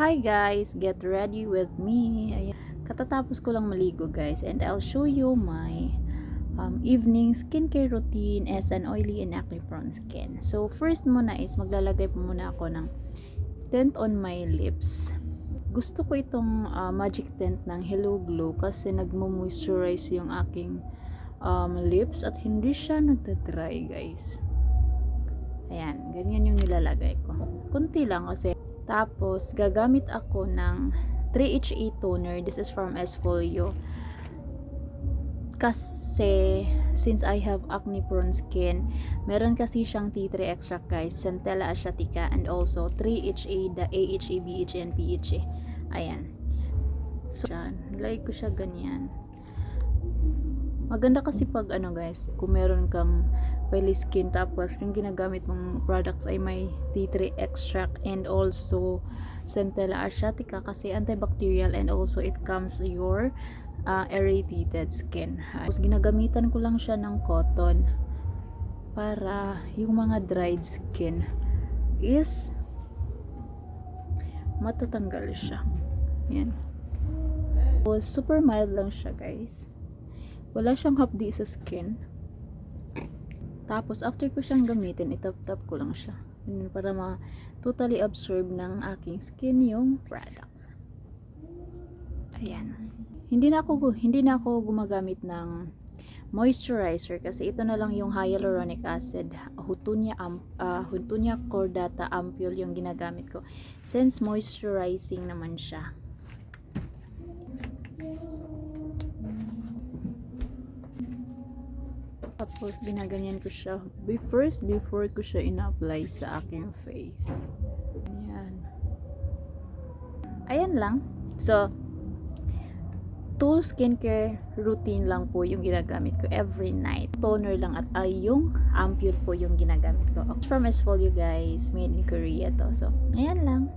Hi guys, get ready with me. Ayan. Katatapos ko lang maligo guys, and I'll show you my evening skincare routine as an oily and acne prone skin. So first muna is maglalagay po muna ako ng tint on my lips. Gusto ko itong magic tint ng Hello Glow kasi nagmo-moisturize yung aking lips at hindi siya nagda-dry guys. Ayan, ganyan yung nilalagay ko. Kunti lang kasi. Tapos, gagamit ako ng 3HA toner. This is from Esfolio. Kasi, since I have acne prone skin, meron kasi siyang tea tree extract guys, Centella asiatica, and also 3HA, the AHA, BHA, and PHA. Ayan. So, nilagay ko siya ganyan. Maganda kasi pag guys, kung meron kang oily skin tapos yung ginagamit mong products ay may tea tree extract and also Centella asiatica kasi antibacterial and also it calms your irritated skin. Tapos ginagamitan ko lang siya ng cotton para yung mga dried skin is matatanggal siya. Yan. So, super mild lang siya guys. Wala siyang hapdi sa skin. Tapos, after ko siyang gamitin, itap-tap ko lang siya. Para totally absorb ng aking skin yung products. Ayan. Hindi na ako gumagamit ng moisturizer kasi ito na lang yung hyaluronic acid, Hutunia cordata ampule yung ginagamit ko. Since moisturizing naman siya. Tapos, ginaganyan ko siya. Before ko siya ina-apply sa aking face. Ayan. Ayan lang. So, 2 skincare routine lang po yung ginagamit ko every night. Toner lang at yung ampule po yung ginagamit ko. From Esfolio guys. Made in Korea to. So, ayan lang.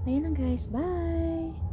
Ayan lang guys. Bye!